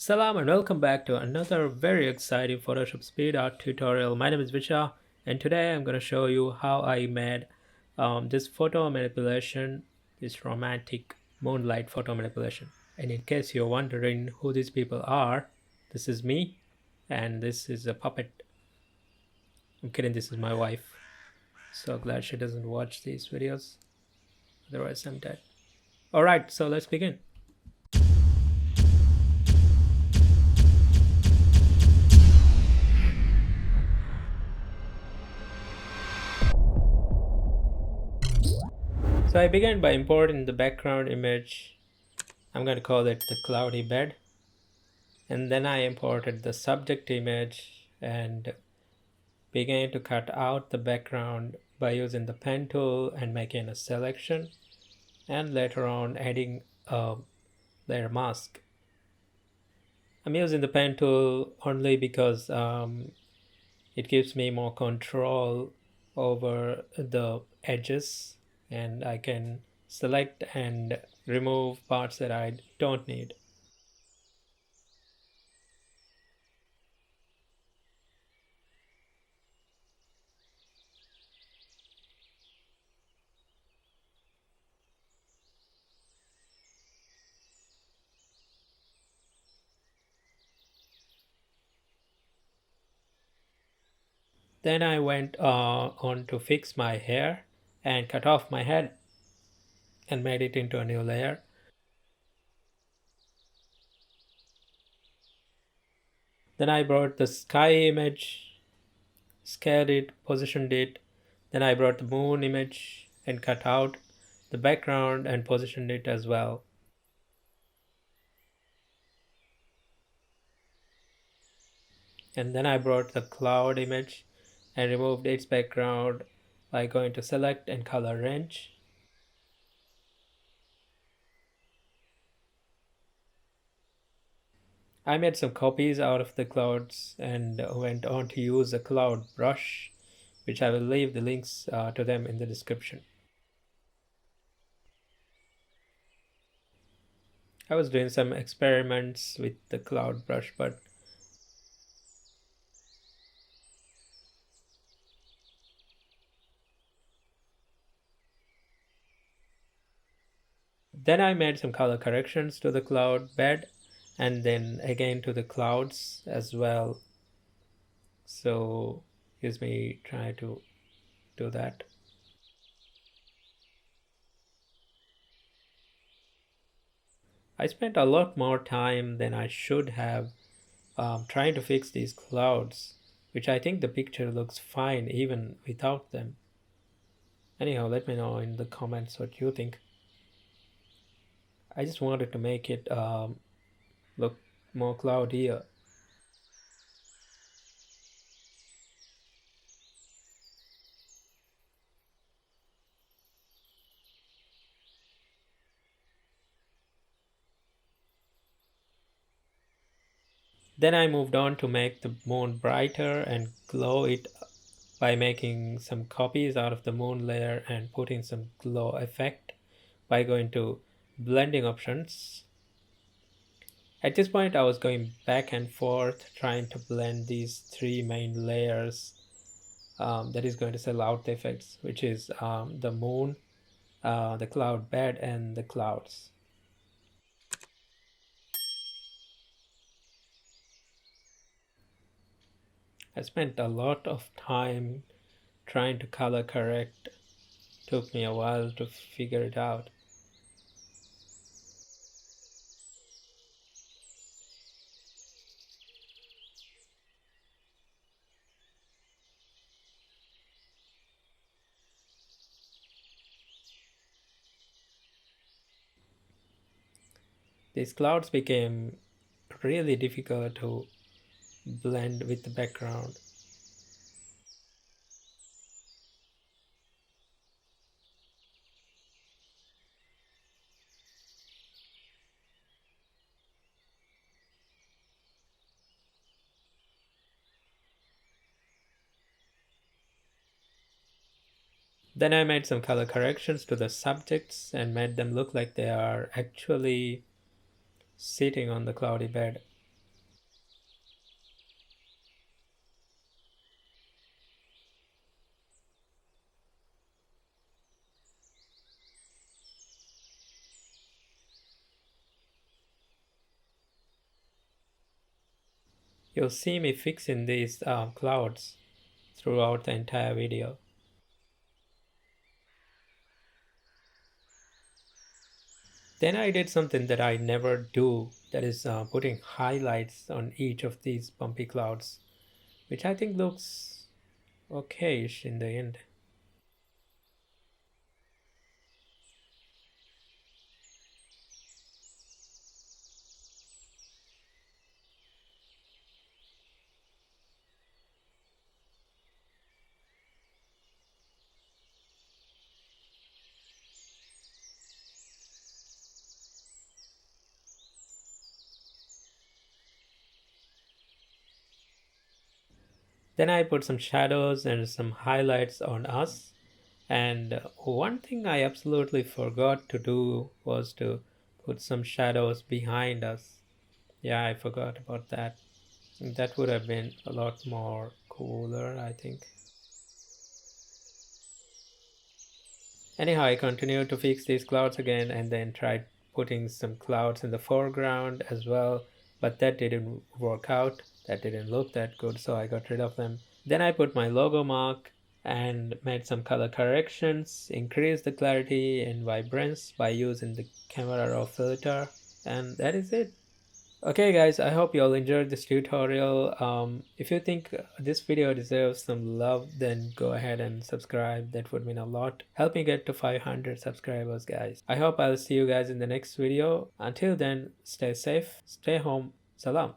Salam and welcome back to another very exciting Photoshop speed art tutorial. My name is Visha and today I'm going to show you how I made this photo manipulation, this romantic moonlight photo manipulation. And in case you're wondering who these people are, this is me and this is a puppet. I'm kidding, this is my wife. So glad she doesn't watch these videos, otherwise I'm dead. Alright, so let's begin. So I began by importing the background image. I'm going to call it the cloudy bed. And then I imported the subject image and began to cut out the background by using the pen tool and making a selection, and later on adding a layer mask. I'm using the pen tool only because it gives me more control over the edges, and I can select and remove parts that I don't need. Then I went on to fix my hair and cut off my head and made it into a new layer. Then I brought the sky image, scaled it, positioned it. Then I brought the moon image and cut out the background and positioned it as well. And then I brought the cloud image and removed its background by going to select and color range. I made some copies out of the clouds and went on to use a cloud brush, which I will leave the links to them in the description. I was doing some experiments with the cloud brush, but then I made some color corrections to the cloud bed and then again to the clouds as well. So here's me trying to do that. I spent a lot more time than I should have trying to fix these clouds, which I think the picture looks fine even without them. Anyhow, let me know in the comments what you think. I just wanted to make it look more cloudier. Then I moved on to make the moon brighter and glow it by making some copies out of the moon layer and putting some glow effect by going to blending options. At this point I was going back and forth trying to blend these three main layers that is going to sell out the effects, which is the moon, the cloud bed, and the clouds. I spent a lot of time trying to color correct. Took me a while to figure it out. These clouds became really difficult to blend with the background. Then I made some color corrections to the subjects and made them look like they are actually sitting on the cloudy bed. You'll see me fixing these clouds throughout the entire video. Then I did something that I never do, that is putting highlights on each of these bumpy clouds, which I think looks okayish in the end. Then I put some shadows and some highlights on us. And one thing I absolutely forgot to do was to put some shadows behind us. Yeah, I forgot about that. That would have been a lot more cooler, I think. Anyhow, I continued to fix these clouds again and then tried putting some clouds in the foreground as well, but that didn't work out. That didn't look that good, so I got rid of them. Then I put my logo mark and made some color corrections, increased the clarity and vibrance by using the camera raw filter, and that is it. Okay guys, I hope you all enjoyed this tutorial. If you think this video deserves some love, then go ahead and subscribe. That would mean a lot. Help me get to 500 subscribers, guys. I hope I'll see you guys in the next video. Until then, stay safe, stay home. Salam.